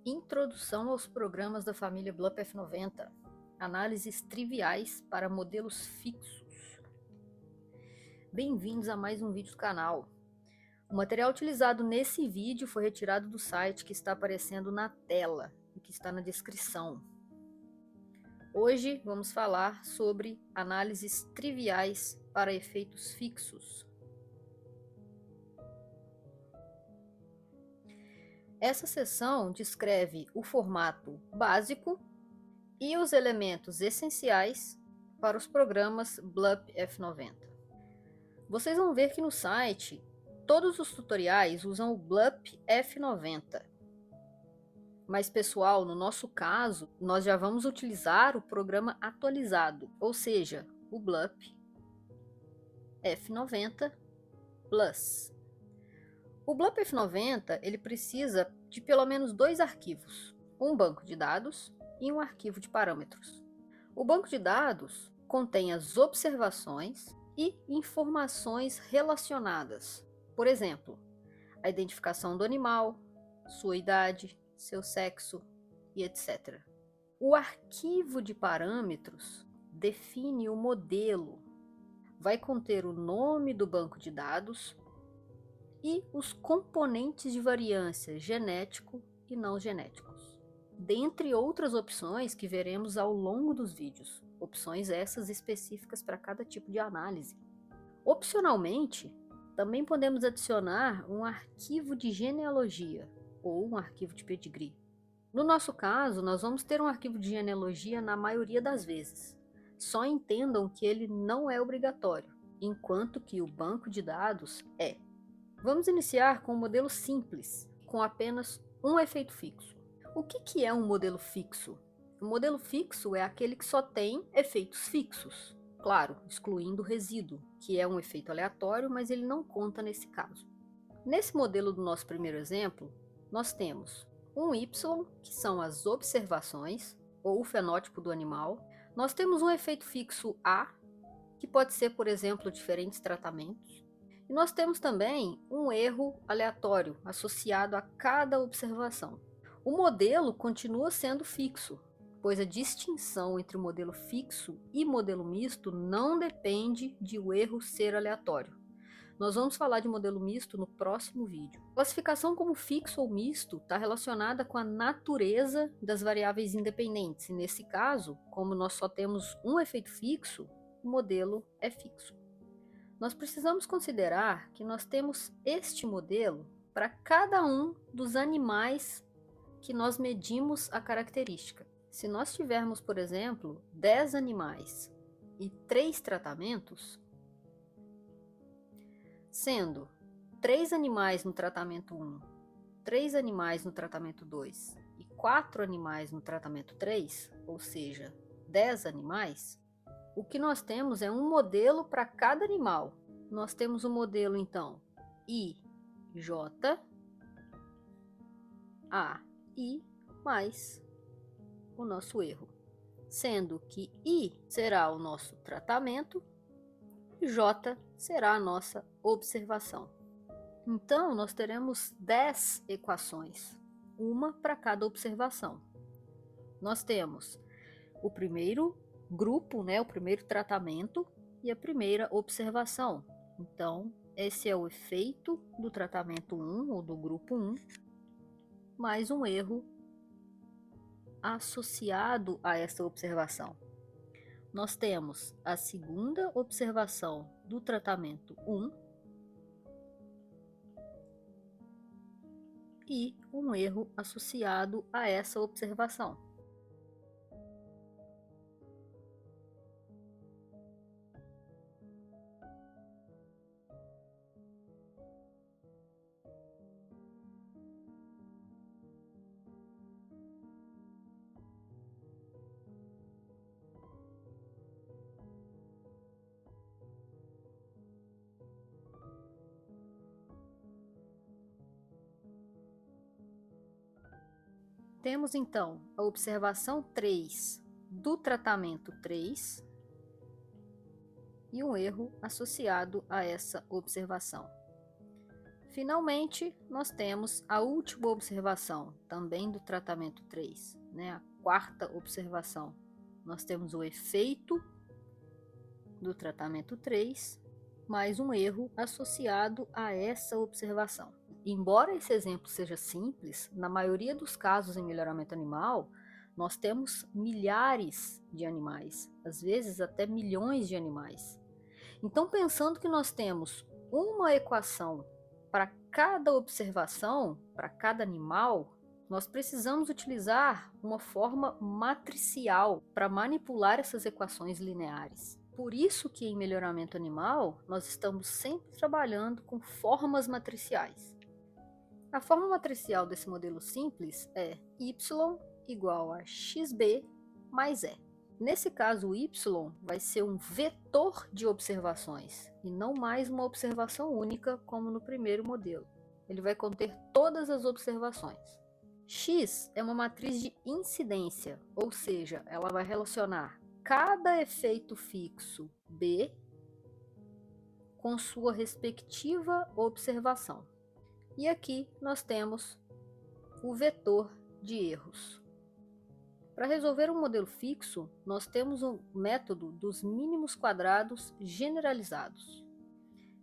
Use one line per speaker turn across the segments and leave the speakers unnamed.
Introdução aos programas da família BLUP F90. Análises triviais para modelos fixos. Bem-vindos a mais um vídeo do canal. O material utilizado nesse vídeo foi retirado do site que está aparecendo na tela e que está na descrição. Hoje vamos falar sobre análises triviais para efeitos fixos. Essa seção descreve o formato básico e os elementos essenciais para os programas BLUP F90. Vocês vão ver que no site todos os tutoriais usam o BLUP F90. Mas pessoal, no nosso caso, nós já vamos utilizar o programa atualizado, ou seja, o BLUP F90 Plus. O BLUP F90 ele precisa de pelo menos dois arquivos, um banco de dados e um arquivo de parâmetros. O banco de dados contém as observações e informações relacionadas, por exemplo, a identificação do animal, sua idade, seu sexo e etc. O arquivo de parâmetros define o modelo, vai conter o nome do banco de dados e os componentes de variância genético e não genéticos, dentre outras opções que veremos ao longo dos vídeos, opções essas específicas para cada tipo de análise. Opcionalmente, também podemos adicionar um arquivo de genealogia ou um arquivo de pedigree. No nosso caso, nós vamos ter um arquivo de genealogia na maioria das vezes. Só entendam que ele não é obrigatório, enquanto que o banco de dados é. Vamos iniciar com um modelo simples, com apenas um efeito fixo. O que é um modelo fixo? O modelo fixo é aquele que só tem efeitos fixos, claro, excluindo o resíduo, que é um efeito aleatório, mas ele não conta nesse caso. Nesse modelo do nosso primeiro exemplo, nós temos um Y, que são as observações, ou o fenótipo do animal. Nós temos um efeito fixo A, que pode ser, por exemplo, diferentes tratamentos. E nós temos também um erro aleatório associado a cada observação. O modelo continua sendo fixo, pois a distinção entre o modelo fixo e modelo misto não depende de o erro ser aleatório. Nós vamos falar de modelo misto no próximo vídeo. Classificação como fixo ou misto está relacionada com a natureza das variáveis independentes. E nesse caso, como nós só temos um efeito fixo, o modelo é fixo. Nós precisamos considerar que nós temos este modelo para cada um dos animais que nós medimos a característica. Se nós tivermos, por exemplo, 10 animais e 3 tratamentos, sendo 3 animais no tratamento 1, 3 animais no tratamento 2 e 4 animais no tratamento 3, ou seja, 10 animais, o que nós temos é um modelo para cada animal. Nós temos o modelo, então, IJ, AI mais o nosso erro. Sendo que I será o nosso tratamento e J será a nossa observação. Então, nós teremos 10 equações, uma para cada observação. Nós temos o primeiro grupo, o primeiro tratamento e a primeira observação. Então, esse é o efeito do tratamento 1 ou do grupo 1, mais um erro associado a essa observação. Nós temos a segunda observação do tratamento 1 e um erro associado a essa observação. Temos então a observação 3 do tratamento 3 e um erro associado a essa observação. Finalmente, nós temos a última observação, também do tratamento 3, né? A quarta observação. Nós temos o efeito do tratamento 3, mais um erro associado a essa observação. Embora esse exemplo seja simples, na maioria dos casos em melhoramento animal, nós temos milhares de animais, às vezes até milhões de animais. Então, pensando que nós temos uma equação para cada observação, para cada animal, nós precisamos utilizar uma forma matricial para manipular essas equações lineares. Por isso que em melhoramento animal, nós estamos sempre trabalhando com formas matriciais. A forma matricial desse modelo simples é y igual a xb mais e. Nesse caso, o y vai ser um vetor de observações e não mais uma observação única como no primeiro modelo. Ele vai conter todas as observações. X é uma matriz de incidência, ou seja, ela vai relacionar cada efeito fixo B com sua respectiva observação. E aqui nós temos o vetor de erros. Para resolver um modelo fixo, nós temos o método dos mínimos quadrados generalizados,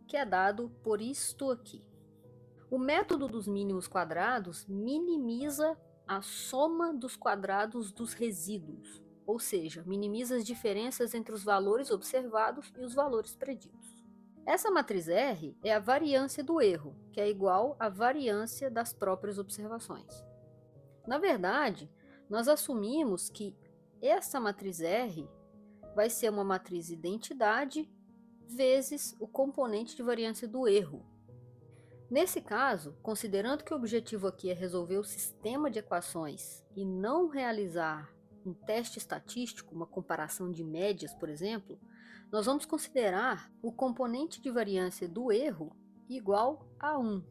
que é dado por isto aqui. O método dos mínimos quadrados minimiza a soma dos quadrados dos resíduos, ou seja, minimiza as diferenças entre os valores observados e os valores preditos. Essa matriz R é a variância do erro, que é igual à variância das próprias observações. Na verdade, nós assumimos que essa matriz R vai ser uma matriz identidade vezes o componente de variância do erro. Nesse caso, considerando que o objetivo aqui é resolver o sistema de equações e não realizar um teste estatístico, uma comparação de médias, por exemplo, nós vamos considerar o componente de variância do erro igual a 1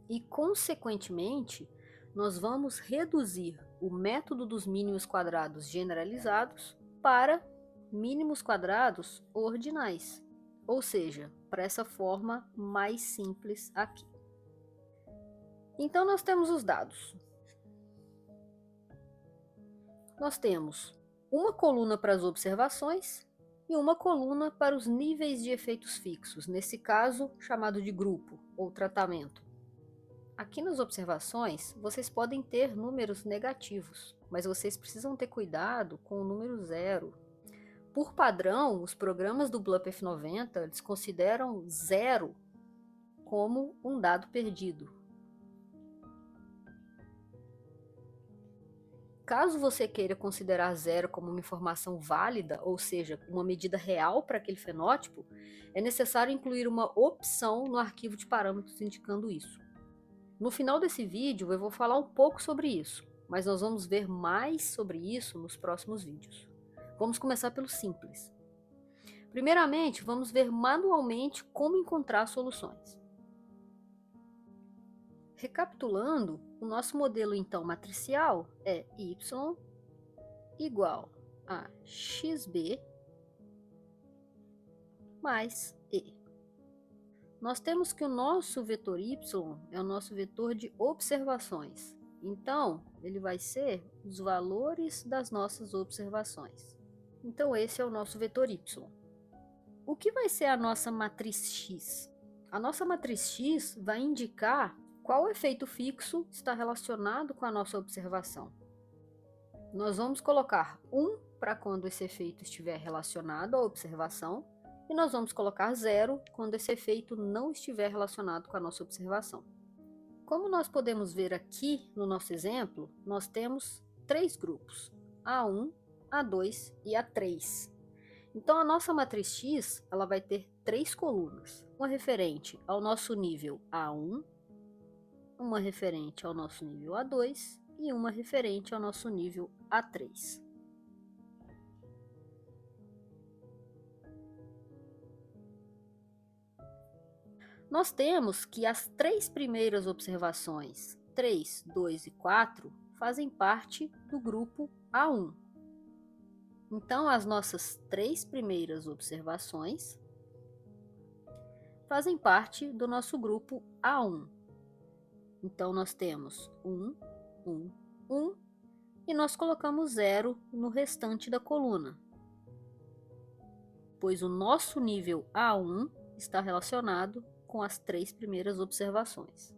e, consequentemente, nós vamos reduzir o método dos mínimos quadrados generalizados para mínimos quadrados ordinais, ou seja, para essa forma mais simples aqui. Então, nós temos os dados. Nós temos uma coluna para as observações e uma coluna para os níveis de efeitos fixos, nesse caso chamado de grupo ou tratamento. Aqui nas observações, vocês podem ter números negativos, mas vocês precisam ter cuidado com o número 0. Por padrão, os programas do BLUP F90 eles consideram 0 como um dado perdido. Caso você queira considerar 0 como uma informação válida, ou seja, uma medida real para aquele fenótipo, é necessário incluir uma opção no arquivo de parâmetros indicando isso. No final desse vídeo eu vou falar um pouco sobre isso, mas nós vamos ver mais sobre isso nos próximos vídeos. Vamos começar pelo simples. Primeiramente, vamos ver manualmente como encontrar soluções. Recapitulando, o nosso modelo então matricial é y igual a xb mais e. Nós temos que o nosso vetor y é o nosso vetor de observações. Então, ele vai ser os valores das nossas observações. Então, esse é o nosso vetor y. O que vai ser a nossa matriz x? A nossa matriz x vai indicar qual efeito fixo está relacionado com a nossa observação. Nós vamos colocar 1 para quando esse efeito estiver relacionado à observação, e nós vamos colocar 0 quando esse efeito não estiver relacionado com a nossa observação. Como nós podemos ver aqui no nosso exemplo, nós temos 3 grupos, A1, A2 e A3. Então a nossa matriz X ela vai ter 3 colunas, uma referente ao nosso nível A1, uma referente ao nosso nível A2 e uma referente ao nosso nível A3. Nós temos que as 3 primeiras observações, 3, 2 e 4, fazem parte do grupo A1. Então, as nossas 3 primeiras observações fazem parte do nosso grupo A1. Então, nós temos 1, 1, 1, e nós colocamos 0 no restante da coluna, pois o nosso nível A1 está relacionado com as 3 primeiras observações.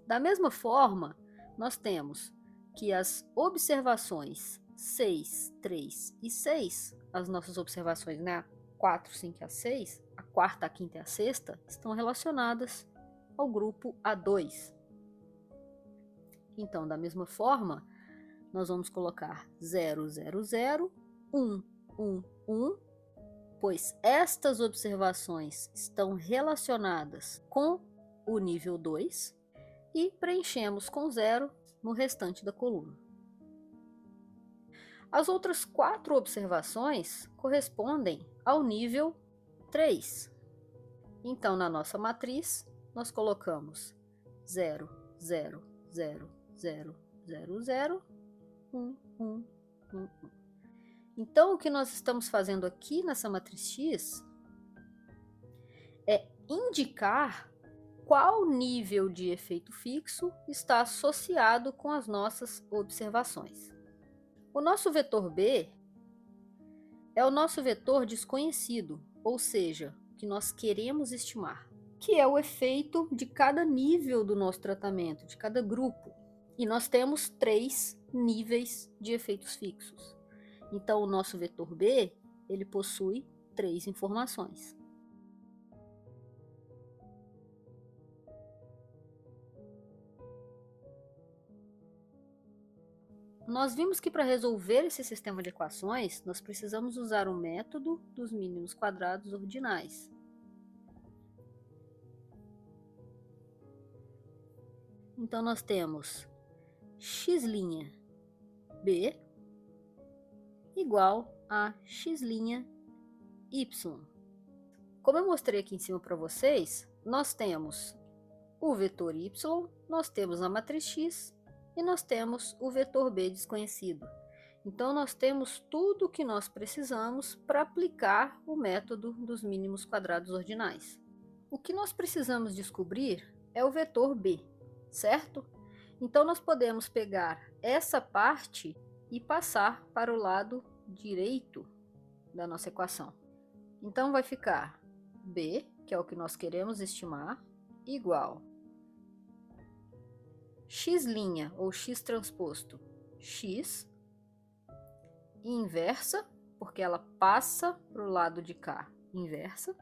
Da mesma forma, nós temos que as observações 6, 3 e 6, as nossas observações, né, a 4, 5 e a 6, a quarta, a quinta e a sexta, estão relacionadas ao grupo A2. Então, da mesma forma, nós vamos colocar 0, 0, 0, 1, 1, 1, pois estas observações estão relacionadas com o nível 2 e preenchemos com 0 no restante da coluna. As outras 4 observações correspondem ao nível 3. Então, na nossa matriz, nós colocamos 0, 0, 0, 0, 0, 0, 1, 1, 1, 1. Então, o que nós estamos fazendo aqui nessa matriz X é indicar qual nível de efeito fixo está associado com as nossas observações. O nosso vetor B é o nosso vetor desconhecido, ou seja, que nós queremos estimar, que é o efeito de cada nível do nosso tratamento, de cada grupo. E nós temos 3 níveis de efeitos fixos. Então, o nosso vetor B, ele possui 3 informações. Nós vimos que para resolver esse sistema de equações, nós precisamos usar o método dos mínimos quadrados ordinais. Então, nós temos x' b igual a x' y. Como eu mostrei aqui em cima para vocês, nós temos o vetor y, nós temos a matriz x e nós temos o vetor b desconhecido. Então, nós temos tudo o que nós precisamos para aplicar o método dos mínimos quadrados ordinais. O que nós precisamos descobrir é o vetor b, certo? Então, nós podemos pegar essa parte e passar para o lado direito da nossa equação. Então, vai ficar b, que é o que nós queremos estimar, igual x' ou x transposto x, inversa, porque ela passa para o lado de cá, inversa,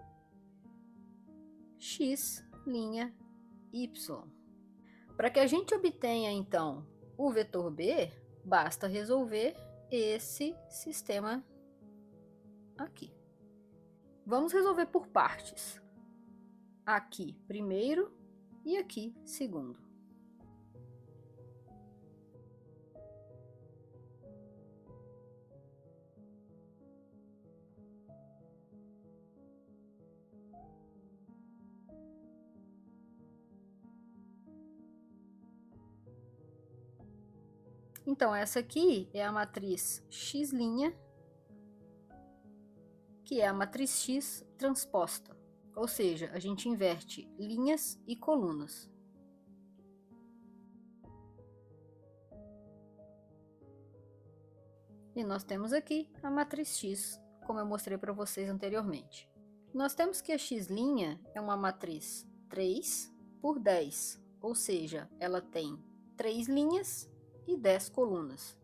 x' y. Para que a gente obtenha, então, o vetor B, basta resolver esse sistema aqui. Vamos resolver por partes. Aqui, primeiro, e aqui, segundo. Então, essa aqui é a matriz x', que é a matriz X transposta. Ou seja, a gente inverte linhas e colunas. E nós temos aqui a matriz X, como eu mostrei para vocês anteriormente. Nós temos que a x' é uma matriz 3 por 10, ou seja, ela tem 3 linhas e 10 colunas.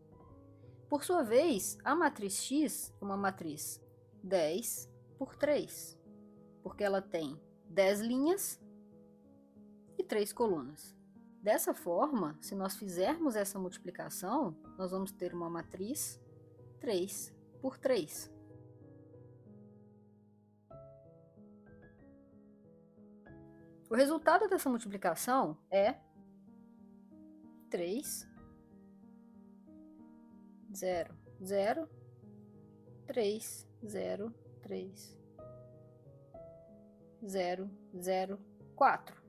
Por sua vez, a matriz X é uma matriz 10 por 3, porque ela tem 10 linhas e 3 colunas. Dessa forma, se nós fizermos essa multiplicação, nós vamos ter uma matriz 3 por 3. O resultado dessa multiplicação é 3, 0, 0, 3, 0, 3, 0, 0, 4.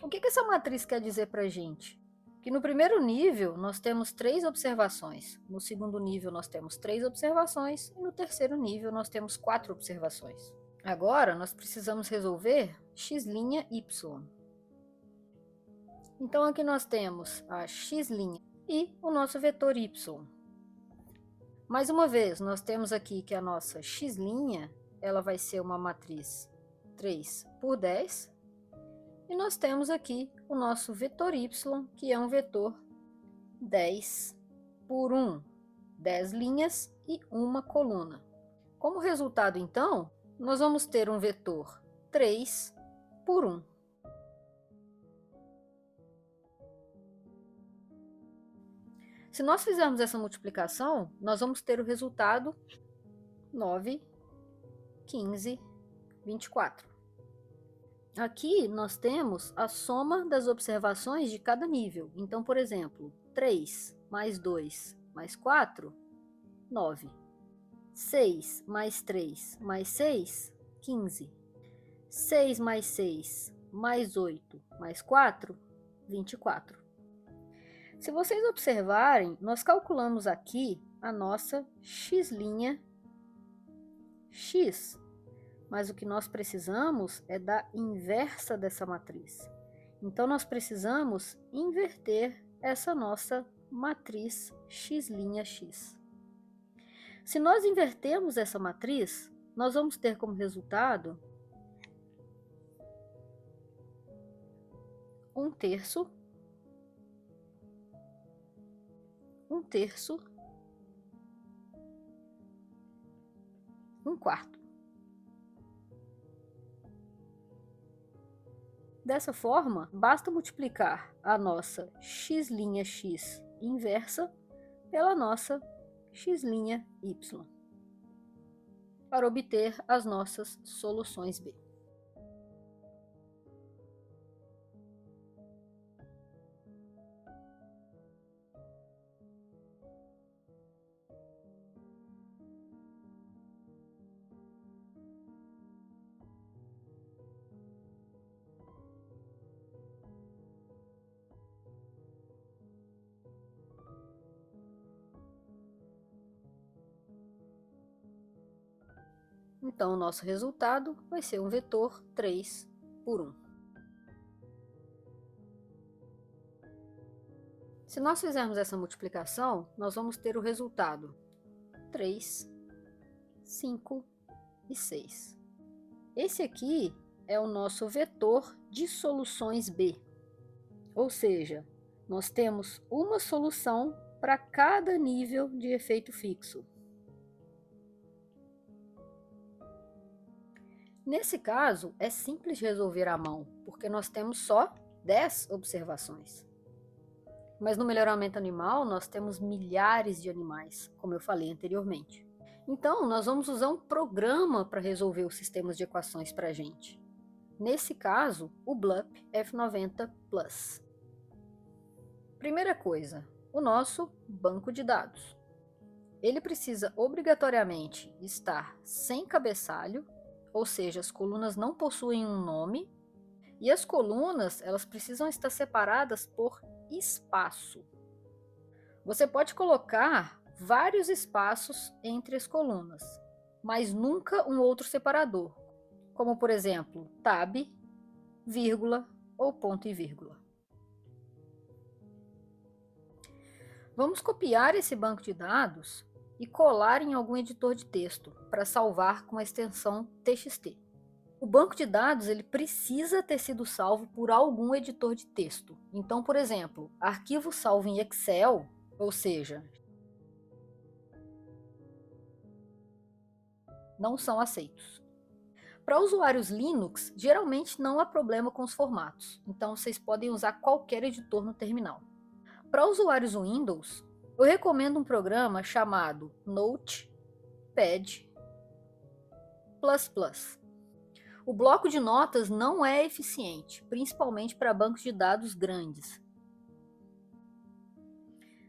O que essa matriz quer dizer para a gente? Que no primeiro nível nós temos 3 observações, no segundo nível nós temos 3 observações e no terceiro nível nós temos 4 observações. Agora nós precisamos resolver x' y. Então aqui nós temos a x' e o nosso vetor y. Mais uma vez, nós temos aqui que a nossa x' ela vai ser uma matriz 3 por 10, e nós temos aqui o nosso vetor y, que é um vetor 10 por 1, 10 linhas e uma coluna. Como resultado, então, nós vamos ter um vetor 3 por 1. Se nós fizermos essa multiplicação, nós vamos ter o resultado 9, 15, 24. Aqui nós temos a soma das observações de cada nível. Então, por exemplo, 3 mais 2 mais 4, 9. 6 mais 3 mais 6, 15. 6 mais 6 mais 8 mais 4, 24. Se vocês observarem, nós calculamos aqui a nossa x', x, mas o que nós precisamos é da inversa dessa matriz. Então, nós precisamos inverter essa nossa matriz x', x. Se nós invertermos essa matriz, nós vamos ter como resultado 1/3, 1/3, 1/4. Dessa forma, basta multiplicar a nossa x' x inversa pela nossa x' y para obter as nossas soluções B. Então, o nosso resultado vai ser um vetor 3 por 1. Se nós fizermos essa multiplicação, nós vamos ter o resultado 3, 5 e 6. Esse aqui é o nosso vetor de soluções B. Ou seja, nós temos uma solução para cada nível de efeito fixo. Nesse caso, é simples resolver à mão, porque nós temos só 10 observações. Mas no melhoramento animal, nós temos milhares de animais, como eu falei anteriormente. Então, nós vamos usar um programa para resolver os sistemas de equações para a gente. Nesse caso, o BLUP F90 Plus. Primeira coisa, o nosso banco de dados. Ele precisa obrigatoriamente estar sem cabeçalho, ou seja, as colunas não possuem um nome, e as colunas elas precisam estar separadas por espaço. Você pode colocar vários espaços entre as colunas, mas nunca um outro separador, como por exemplo, tab, vírgula ou ponto e vírgula. Vamos copiar esse banco de dados e colar em algum editor de texto para salvar com a extensão TXT. O banco de dados ele precisa ter sido salvo por algum editor de texto. Então, por exemplo, arquivo salvo em Excel, ou seja, não são aceitos. Para usuários Linux, geralmente não há problema com os formatos, então vocês podem usar qualquer editor no terminal. Para usuários Windows, eu recomendo um programa chamado Notepad++. O bloco de notas não é eficiente, principalmente para bancos de dados grandes.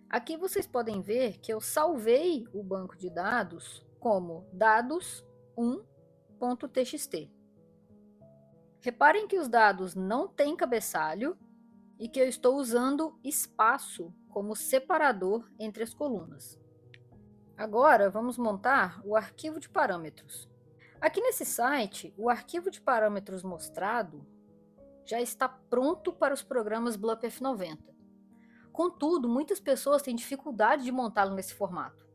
Aqui vocês podem ver que eu salvei o banco de dados como dados1.txt. Reparem que os dados não têm cabeçalho e que eu estou usando espaço como separador entre as colunas. Agora vamos montar o arquivo de parâmetros. Aqui nesse site, o arquivo de parâmetros mostrado já está pronto para os programas BLUP F90. Contudo, muitas pessoas têm dificuldade de montá-lo nesse formato.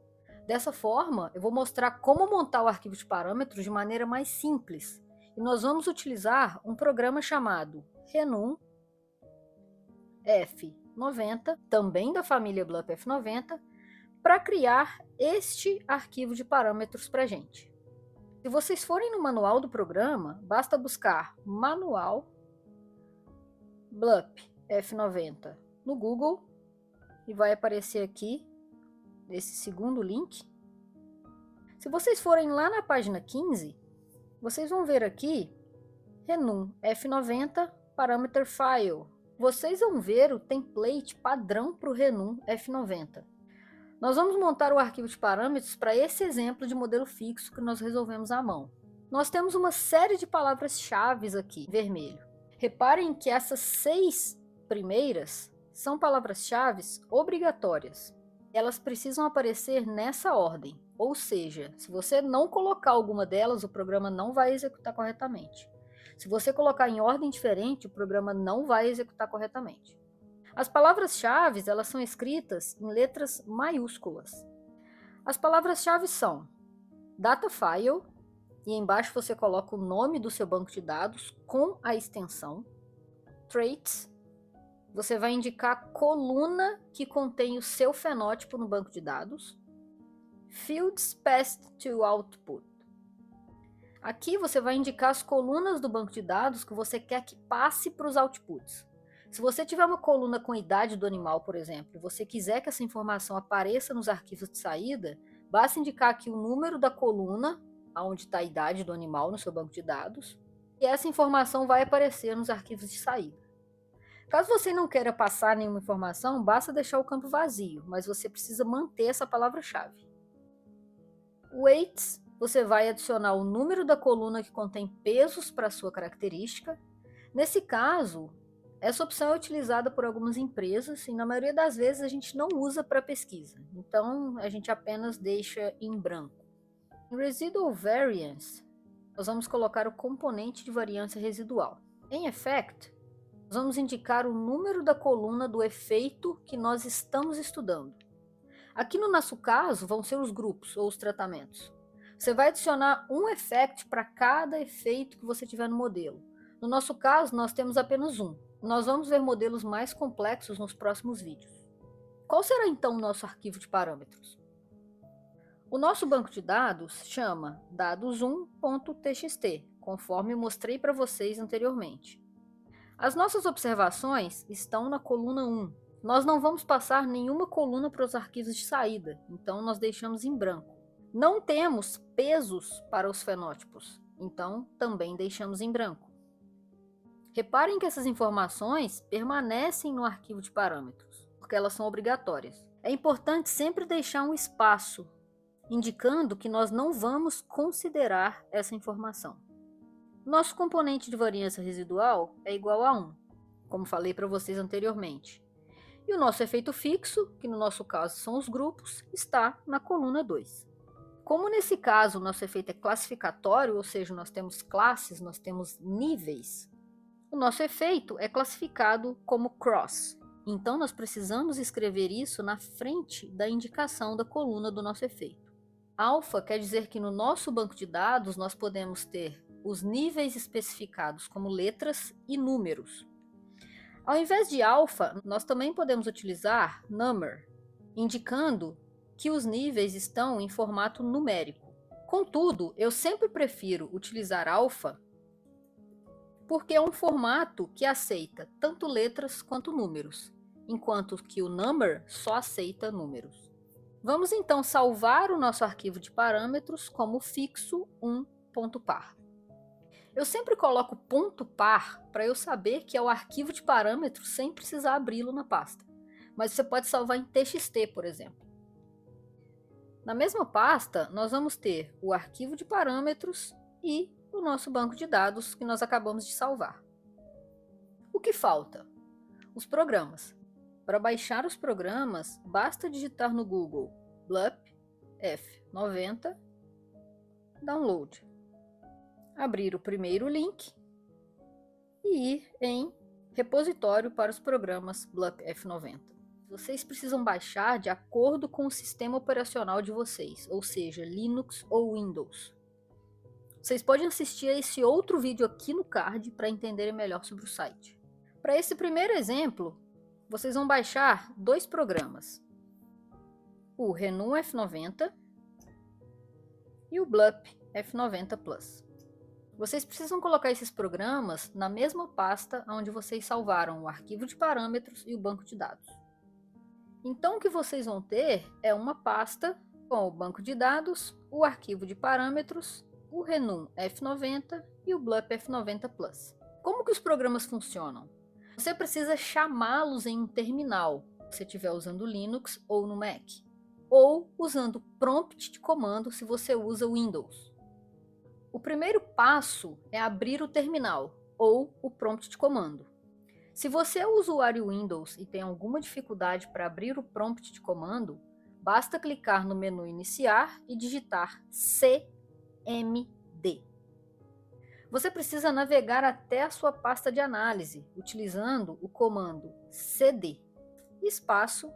Dessa forma, eu vou mostrar como montar o arquivo de parâmetros de maneira mais simples. E nós vamos utilizar um programa chamado Renum F90, também da família BLUP F90, para criar este arquivo de parâmetros para a gente. Se vocês forem no manual do programa, basta buscar Manual BLUP F90 no Google e vai aparecer aqui esse segundo link. Se vocês forem lá na página 15, vocês vão ver aqui Renum F90 Parameter File. Vocês vão ver o template padrão para o Renum F90. Nós vamos montar o arquivo de parâmetros para esse exemplo de modelo fixo que nós resolvemos à mão. Nós temos uma série de palavras-chave aqui, em vermelho. Reparem que essas 6 primeiras são palavras-chave obrigatórias. Elas precisam aparecer nessa ordem, ou seja, se você não colocar alguma delas, o programa não vai executar corretamente. Se você colocar em ordem diferente, o programa não vai executar corretamente. As palavras-chave, elas são escritas em letras maiúsculas. As palavras-chave são data file, e embaixo você coloca o nome do seu banco de dados com a extensão. Traits, você vai indicar a coluna que contém o seu fenótipo no banco de dados. Fields passed to output. Aqui você vai indicar as colunas do banco de dados que você quer que passe para os outputs. Se você tiver uma coluna com idade do animal, por exemplo, e você quiser que essa informação apareça nos arquivos de saída, basta indicar aqui o número da coluna, onde está a idade do animal no seu banco de dados, e essa informação vai aparecer nos arquivos de saída. Caso você não queira passar nenhuma informação, basta deixar o campo vazio, mas você precisa manter essa palavra-chave. Weights, você vai adicionar o número da coluna que contém pesos para a sua característica. Nesse caso, essa opção é utilizada por algumas empresas e na maioria das vezes a gente não usa para pesquisa, então a gente apenas deixa em branco. Em Residual Variance, nós vamos colocar o componente de variância residual. Em Effect, nós vamos indicar o número da coluna do efeito que nós estamos estudando. Aqui no nosso caso vão ser os grupos ou os tratamentos. Você vai adicionar um effect para cada efeito que você tiver no modelo. No nosso caso, nós temos apenas um. Nós vamos ver modelos mais complexos nos próximos vídeos. Qual será então o nosso arquivo de parâmetros? O nosso banco de dados chama dados1.txt, conforme eu mostrei para vocês anteriormente. As nossas observações estão na coluna 1. Nós não vamos passar nenhuma coluna para os arquivos de saída, então nós deixamos em branco. Não temos pesos para os fenótipos, então também deixamos em branco. Reparem que essas informações permanecem no arquivo de parâmetros, porque elas são obrigatórias. É importante sempre deixar um espaço, indicando que nós não vamos considerar essa informação. Nosso componente de variância residual é igual a 1, como falei para vocês anteriormente. E o nosso efeito fixo, que no nosso caso são os grupos, está na coluna 2. Como nesse caso o nosso efeito é classificatório, ou seja, nós temos classes, nós temos níveis, o nosso efeito é classificado como cross. Então nós precisamos escrever isso na frente da indicação da coluna do nosso efeito. Alfa quer dizer que no nosso banco de dados nós podemos ter os níveis especificados como letras e números. Ao invés de alfa, nós também podemos utilizar number, indicando que os níveis estão em formato numérico. Contudo, eu sempre prefiro utilizar alfa porque é um formato que aceita tanto letras quanto números, enquanto que o number só aceita números. Vamos então salvar o nosso arquivo de parâmetros como fixo 1.par. Eu sempre coloco ponto .par para eu saber que é o arquivo de parâmetros sem precisar abri-lo na pasta, mas você pode salvar em txt, por exemplo. Na mesma pasta, nós vamos ter o arquivo de parâmetros e o nosso banco de dados que nós acabamos de salvar. O que falta? Os programas. Para baixar os programas, basta digitar no Google BLUP F90 Download. Abrir o primeiro link e ir em repositório para os programas BLUP F90. Vocês precisam baixar de acordo com o sistema operacional de vocês, ou seja, Linux ou Windows. Vocês podem assistir a esse outro vídeo aqui no card para entenderem melhor sobre o site. Para esse primeiro exemplo, vocês vão baixar dois programas, o Renum F90 e o BLUP F90 Plus. Vocês precisam colocar esses programas na mesma pasta onde vocês salvaram o arquivo de parâmetros e o banco de dados. Então o que vocês vão ter é uma pasta com o banco de dados, o arquivo de parâmetros, o Renum F90 e o BLUP F90 Plus. Como que os programas funcionam? Você precisa chamá-los em um terminal, se você estiver usando Linux ou no Mac, ou usando prompt de comando se você usa Windows. O primeiro passo é abrir o terminal ou o prompt de comando. Se você é usuário Windows e tem alguma dificuldade para abrir o prompt de comando, basta clicar no menu Iniciar e digitar CMD. Você precisa navegar até a sua pasta de análise, utilizando o comando cd, espaço,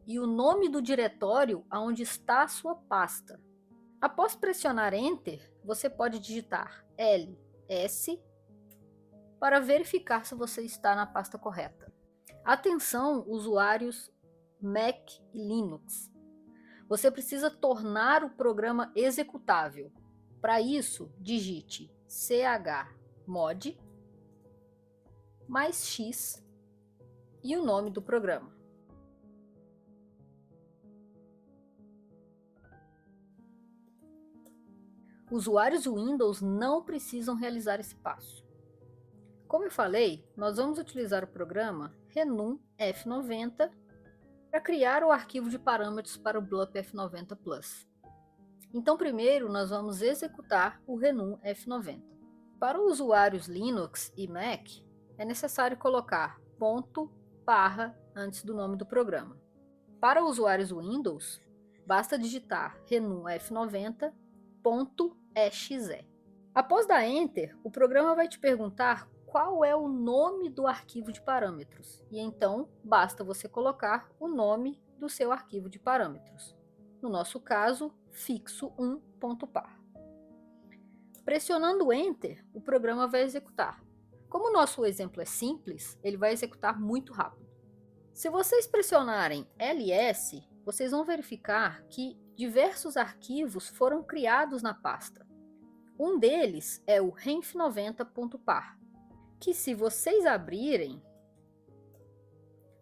e o nome do diretório onde está a sua pasta. Após pressionar Enter, você pode digitar ls para verificar se você está na pasta correta. Atenção, usuários Mac e Linux. Você precisa tornar o programa executável. Para isso, digite chmod mais x e o nome do programa. Usuários Windows não precisam realizar esse passo. Como eu falei, nós vamos utilizar o programa Renum F90 para criar o arquivo de parâmetros para o BLUP F90 Plus. Então, primeiro, nós vamos executar o Renum F90. Para usuários Linux e Mac, é necessário colocar ponto, barra antes do nome do programa. Para usuários Windows, basta digitar Renum F90.exe. Após dar Enter, o programa vai te perguntar qual é o nome do arquivo de parâmetros, e então basta você colocar o nome do seu arquivo de parâmetros. No nosso caso, fixo1.par. Pressionando Enter, o programa vai executar. Como o nosso exemplo é simples, ele vai executar muito rápido. Se vocês pressionarem ls, vocês vão verificar que diversos arquivos foram criados na pasta. Um deles é o renf90.par, que se vocês abrirem,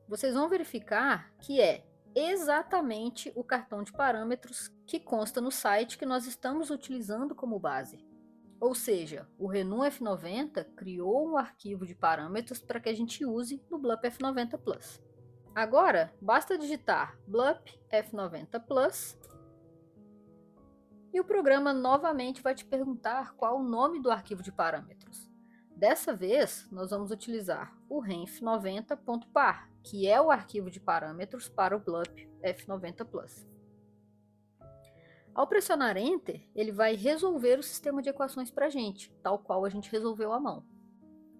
vocês vão verificar que é exatamente o cartão de parâmetros que consta no site que nós estamos utilizando como base. Ou seja, o Renum F90 criou um arquivo de parâmetros para que a gente use no BLUP F90 Plus. Agora, basta digitar BLUP F90 Plus e o programa novamente vai te perguntar qual o nome do arquivo de parâmetros. Dessa vez, nós vamos utilizar o renf90.par, que é o arquivo de parâmetros para o BLUP F90 Plus. Ao pressionar Enter, ele vai resolver o sistema de equações para a gente, tal qual a gente resolveu à mão.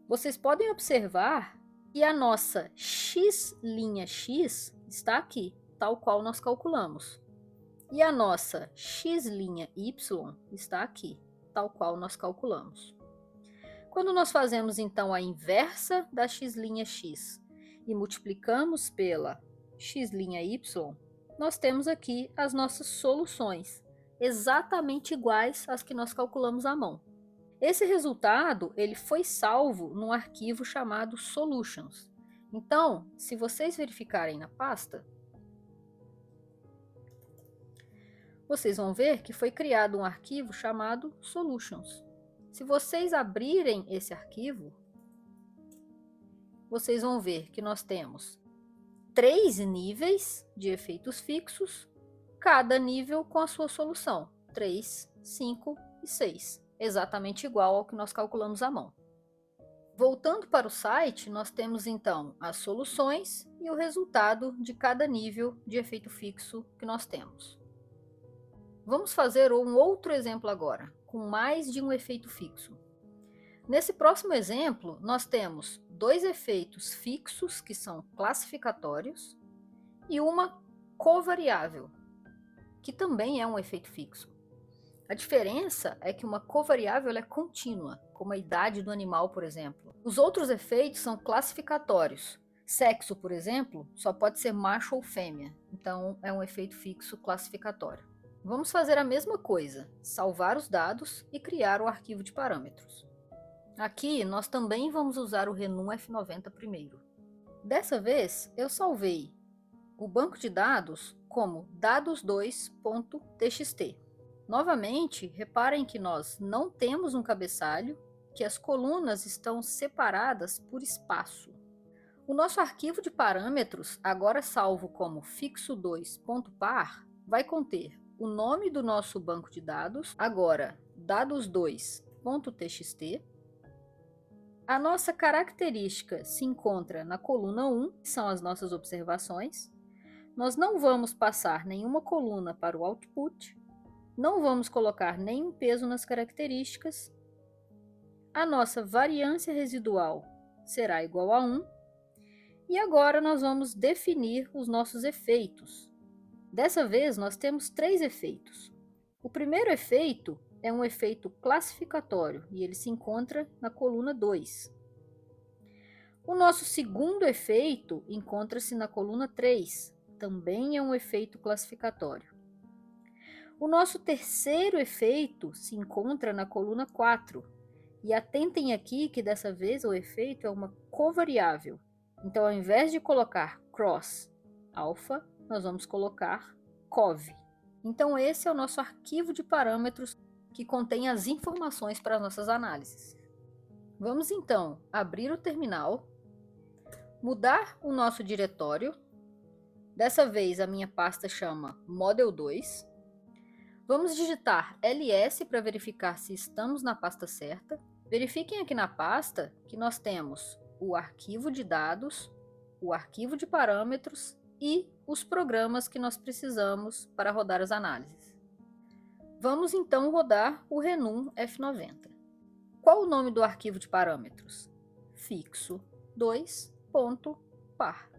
Vocês podem observar que a nossa x' está aqui, tal qual nós calculamos. E a nossa x' está aqui, tal qual nós calculamos. Quando nós fazemos então a inversa da x' e multiplicamos pela x', nós temos aqui as nossas soluções, exatamente iguais às que nós calculamos à mão. Esse resultado ele foi salvo num arquivo chamado solutions. Então, se vocês verificarem na pasta, vocês vão ver que foi criado um arquivo chamado solutions. Se vocês abrirem esse arquivo, vocês vão ver que nós temos 3 níveis de efeitos fixos, cada nível com a sua solução, 3, 5 e 6, exatamente igual ao que nós calculamos à mão. Voltando para o site, nós temos então as soluções e o resultado de cada nível de efeito fixo que nós temos. Vamos fazer um outro exemplo agora, com mais de um efeito fixo. Nesse próximo exemplo, nós temos dois efeitos fixos, que são classificatórios, e uma covariável, que também é um efeito fixo. A diferença é que uma covariável é contínua, como a idade do animal, por exemplo. Os outros efeitos são classificatórios. Sexo, por exemplo, só pode ser macho ou fêmea, então é um efeito fixo classificatório. Vamos fazer a mesma coisa, salvar os dados e criar o arquivo de parâmetros. Aqui nós também vamos usar o Renum F90 primeiro. Dessa vez eu salvei o banco de dados como dados2.txt. Novamente, reparem que nós não temos um cabeçalho, que as colunas estão separadas por espaço. O nosso arquivo de parâmetros, agora salvo como fixo2.par, vai conter o nome do nosso banco de dados, agora dados2.txt. A nossa característica se encontra na coluna 1, que são as nossas observações. Nós não vamos passar nenhuma coluna para o output, não vamos colocar nenhum peso nas características. A nossa variância residual será igual a 1. E agora nós vamos definir os nossos efeitos. Dessa vez nós temos 3 efeitos. O primeiro efeito é um efeito classificatório e ele se encontra na coluna 2. O nosso segundo efeito encontra-se na coluna 3, também é um efeito classificatório. O nosso terceiro efeito se encontra na coluna 4, e atentem aqui que dessa vez o efeito é uma covariável. Então, ao invés de colocar cross alpha, nós vamos colocar cov. Então, esse é o nosso arquivo de parâmetros que contém as informações para as nossas análises. Vamos então abrir o terminal, mudar o nosso diretório. Dessa vez a minha pasta chama Model2. Vamos digitar ls para verificar se estamos na pasta certa. Verifiquem aqui na pasta que nós temos o arquivo de dados, o arquivo de parâmetros e os programas que nós precisamos para rodar as análises. Vamos então rodar o Renum F90. Qual o nome do arquivo de parâmetros? Fixo2.par.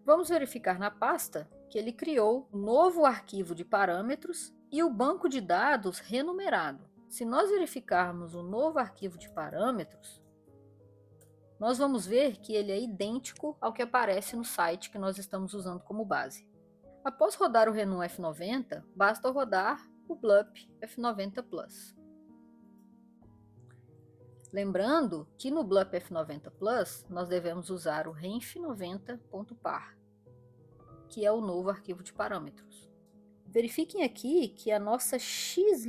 Vamos verificar na pasta que ele criou um novo arquivo de parâmetros e o banco de dados renumerado. Se nós verificarmos o novo arquivo de parâmetros, nós vamos ver que ele é idêntico ao que aparece no site que nós estamos usando como base. Após rodar o Renum F90, basta rodar o BLUP F90 Plus. Lembrando que no BLUP F90 Plus nós devemos usar o renf90.par, que é o novo arquivo de parâmetros. Verifiquem aqui que a nossa x'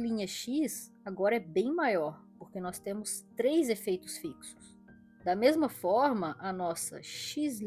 agora é bem maior, porque nós temos 3 efeitos fixos. Da mesma forma, a nossa x'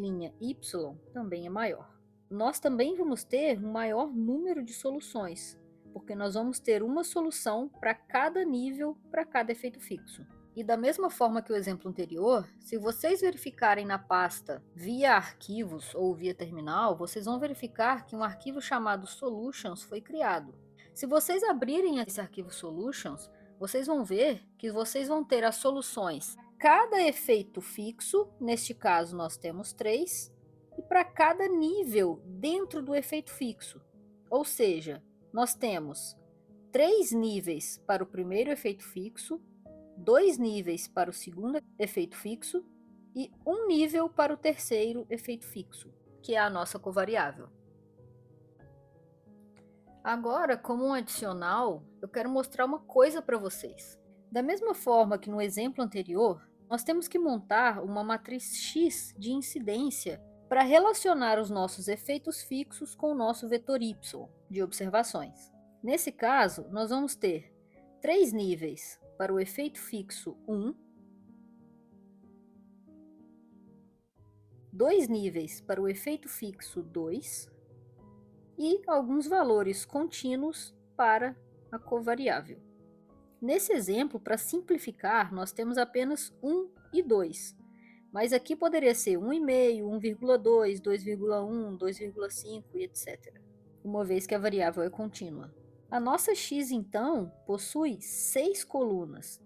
também é maior. Nós também vamos ter um maior número de soluções, porque nós vamos ter uma solução para cada nível, para cada efeito fixo. E da mesma forma que o exemplo anterior, se vocês verificarem na pasta via arquivos ou via terminal, vocês vão verificar que um arquivo chamado solutions foi criado. Se vocês abrirem esse arquivo solutions, vocês vão ver que vocês vão ter as soluções para cada efeito fixo, neste caso nós temos 3, e para cada nível dentro do efeito fixo. Ou seja, nós temos 3 níveis para o primeiro efeito fixo, 2 níveis para o segundo efeito fixo e 1 nível para o terceiro efeito fixo, que é a nossa covariável. Agora, como um adicional, eu quero mostrar uma coisa para vocês. Da mesma forma que no exemplo anterior, nós temos que montar uma matriz X de incidência para relacionar os nossos efeitos fixos com o nosso vetor Y de observações. Nesse caso, nós vamos ter 3 níveis para o efeito fixo 1, 2 níveis para o efeito fixo 2 e alguns valores contínuos para a covariável. Nesse exemplo, para simplificar, nós temos apenas 1 e 2, mas aqui poderia ser 1,5, 1,2, 2,1, 2,5 e etc., uma vez que a variável é contínua. A nossa x, então, possui 6 colunas,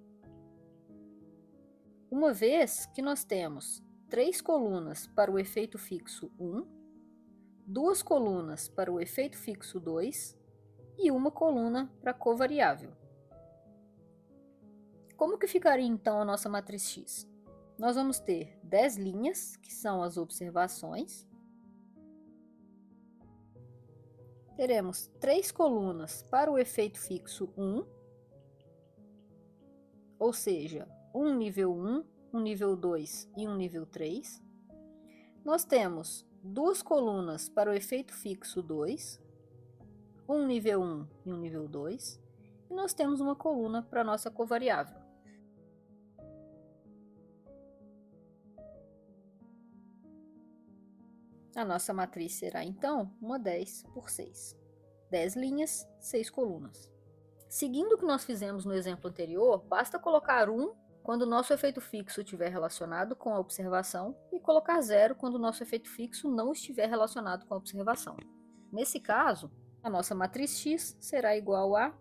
uma vez que nós temos 3 colunas para o efeito fixo 1, 2 colunas para o efeito fixo 2 e uma coluna para a covariável. Como que ficaria então a nossa matriz X? Nós vamos ter 10 linhas, que são as observações. Teremos 3 colunas para o efeito fixo 1, ou seja, um nível 1, um nível 2 e um nível 3. Nós temos 2 colunas para o efeito fixo 2, um nível 1 e um nível 2, e nós temos uma coluna para a nossa covariável. A nossa matriz será, então, uma 10 por 6. 10 linhas, 6 colunas. Seguindo o que nós fizemos no exemplo anterior, basta colocar 1 quando o nosso efeito fixo estiver relacionado com a observação e colocar 0 quando o nosso efeito fixo não estiver relacionado com a observação. Nesse caso, a nossa matriz X será igual a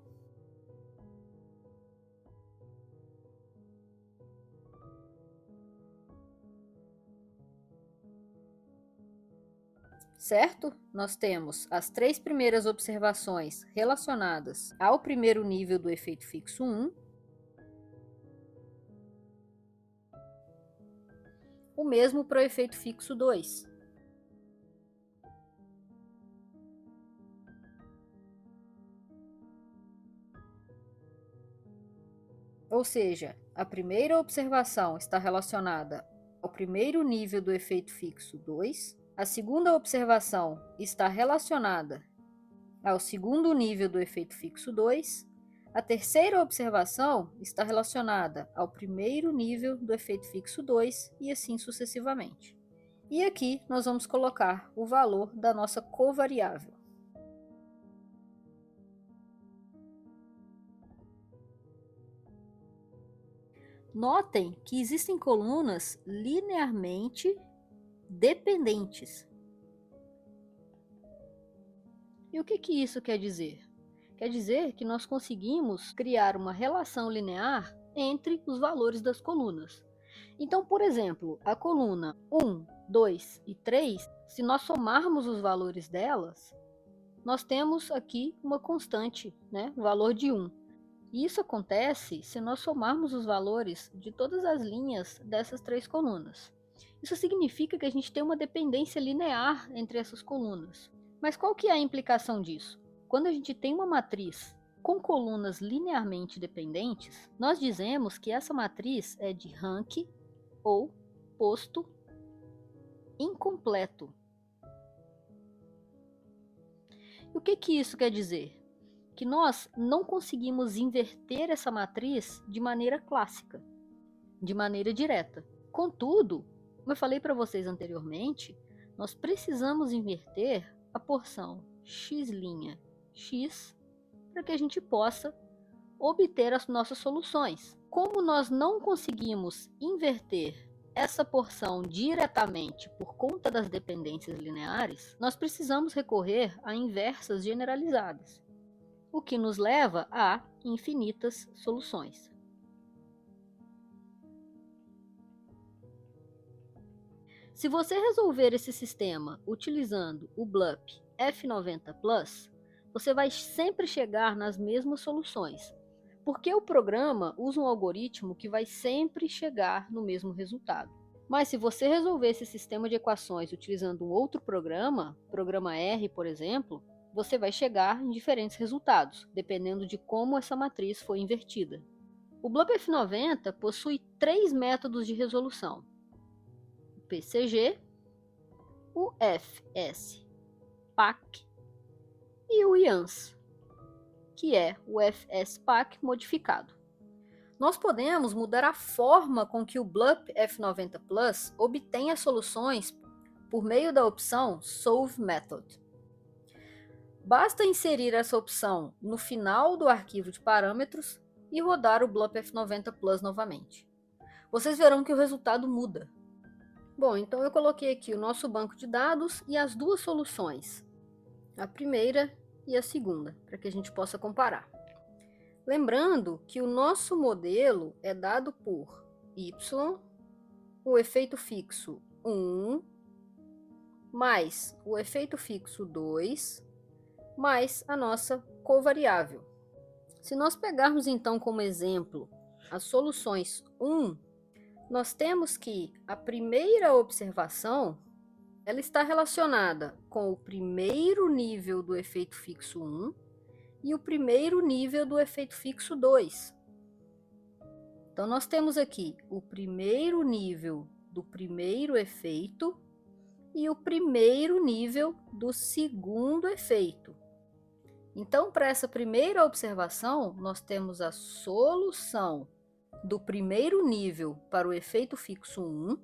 certo? Nós temos as 3 primeiras observações relacionadas ao primeiro nível do efeito fixo 1, o mesmo para o efeito fixo 2. Ou seja, a primeira observação está relacionada ao primeiro nível do efeito fixo 2, a segunda observação está relacionada ao segundo nível do efeito fixo 2, a terceira observação está relacionada ao primeiro nível do efeito fixo 2 e assim sucessivamente. E aqui nós vamos colocar o valor da nossa covariável. Notem que existem colunas linearmente dependentes. E o que isso quer dizer? Quer dizer que nós conseguimos criar uma relação linear entre os valores das colunas. Então, por exemplo, a coluna 1, 2 e 3, se nós somarmos os valores delas, nós temos aqui uma constante, né? O valor de 1. E isso acontece se nós somarmos os valores de todas as linhas dessas 3 colunas. Isso significa que a gente tem uma dependência linear entre essas colunas. Mas qual que é a implicação disso? Quando a gente tem uma matriz com colunas linearmente dependentes, nós dizemos que essa matriz é de rank ou posto incompleto. E o que isso quer dizer? Que nós não conseguimos inverter essa matriz de maneira clássica, de maneira direta. Contudo, como eu falei para vocês anteriormente, nós precisamos inverter a porção x' x para que a gente possa obter as nossas soluções. Como nós não conseguimos inverter essa porção diretamente por conta das dependências lineares, nós precisamos recorrer a inversas generalizadas, o que nos leva a infinitas soluções. Se você resolver esse sistema utilizando o BLUP F90 Plus, você vai sempre chegar nas mesmas soluções, porque o programa usa um algoritmo que vai sempre chegar no mesmo resultado. Mas se você resolver esse sistema de equações utilizando um outro programa, programa R, por exemplo, você vai chegar em diferentes resultados, dependendo de como essa matriz foi invertida. O BLUP F90 possui 3 métodos de resolução: o PCG, o FSPack e o IANS, que é o FSPack modificado. Nós podemos mudar a forma com que o BLUP F90 Plus obtém as soluções por meio da opção Solve Method. Basta inserir essa opção no final do arquivo de parâmetros e rodar o BLUP F90 Plus novamente. Vocês verão que o resultado muda. Bom, então eu coloquei aqui o nosso banco de dados e as duas soluções, a primeira e a segunda, para que a gente possa comparar. Lembrando que o nosso modelo é dado por y, o efeito fixo 1, mais o efeito fixo 2, mais a nossa covariável. Se nós pegarmos então como exemplo as soluções 1, nós temos que a primeira observação ela está relacionada com o primeiro nível do efeito fixo 1 e o primeiro nível do efeito fixo 2. Então, nós temos aqui o primeiro nível do primeiro efeito e o primeiro nível do segundo efeito. Então, para essa primeira observação, nós temos a solução do primeiro nível para o efeito fixo 1,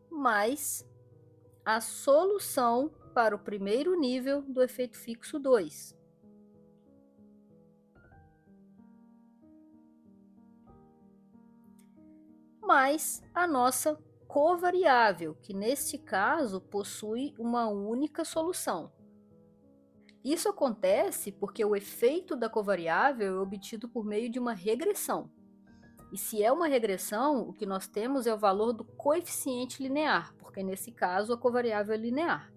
mais a solução para o primeiro nível do efeito fixo 2. Mais a nossa covariável, que neste caso possui uma única solução. Isso acontece porque o efeito da covariável é obtido por meio de uma regressão. E se é uma regressão, o que nós temos é o valor do coeficiente linear, porque nesse caso a covariável é linear.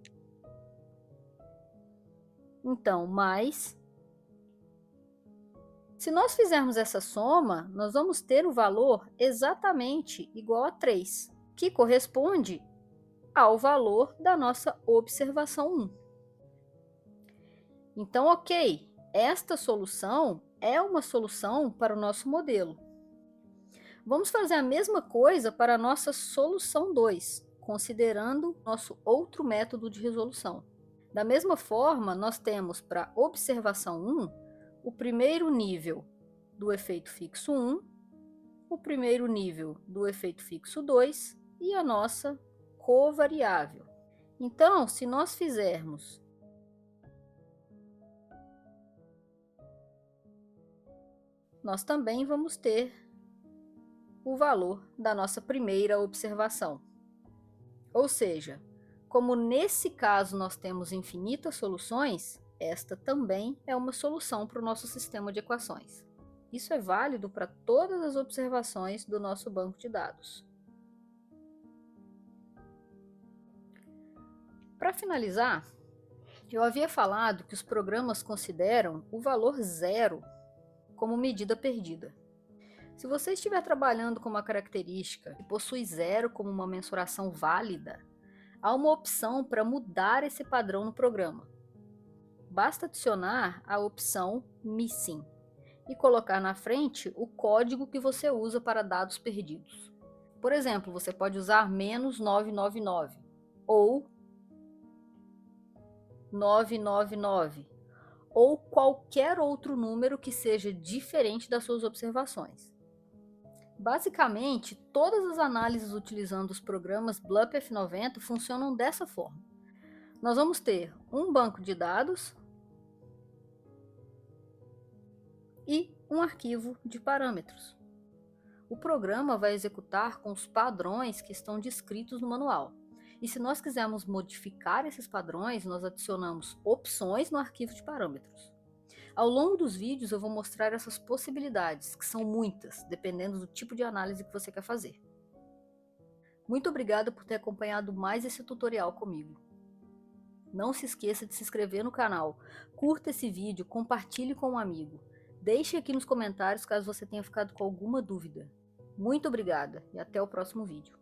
Então, mais. Se nós fizermos essa soma, nós vamos ter o valor exatamente igual a 3, que corresponde ao valor da nossa observação 1. Então, ok, esta solução é uma solução para o nosso modelo. Vamos fazer a mesma coisa para a nossa solução 2, considerando nosso outro método de resolução. Da mesma forma, nós temos para a observação 1 o primeiro nível do efeito fixo 1, o primeiro nível do efeito fixo 2 e a nossa covariável. Então, se nós fizermos nós também vamos ter o valor da nossa primeira observação. Ou seja, como nesse caso nós temos infinitas soluções, esta também é uma solução para o nosso sistema de equações. Isso é válido para todas as observações do nosso banco de dados. Para finalizar, eu havia falado que os programas consideram o valor zero como medida perdida. Se você estiver trabalhando com uma característica que possui zero como uma mensuração válida, há uma opção para mudar esse padrão no programa. Basta adicionar a opção Missing e colocar na frente o código que você usa para dados perdidos. Por exemplo, você pode usar -999 ou 999 ou qualquer outro número que seja diferente das suas observações. Basicamente, todas as análises utilizando os programas BLUP F90 funcionam dessa forma. Nós vamos ter um banco de dados e um arquivo de parâmetros. O programa vai executar com os padrões que estão descritos no manual. E se nós quisermos modificar esses padrões, nós adicionamos opções no arquivo de parâmetros. Ao longo dos vídeos eu vou mostrar essas possibilidades, que são muitas, dependendo do tipo de análise que você quer fazer. Muito obrigada por ter acompanhado mais esse tutorial comigo. Não se esqueça de se inscrever no canal, curta esse vídeo, compartilhe com um amigo. Deixe aqui nos comentários caso você tenha ficado com alguma dúvida. Muito obrigada e até o próximo vídeo.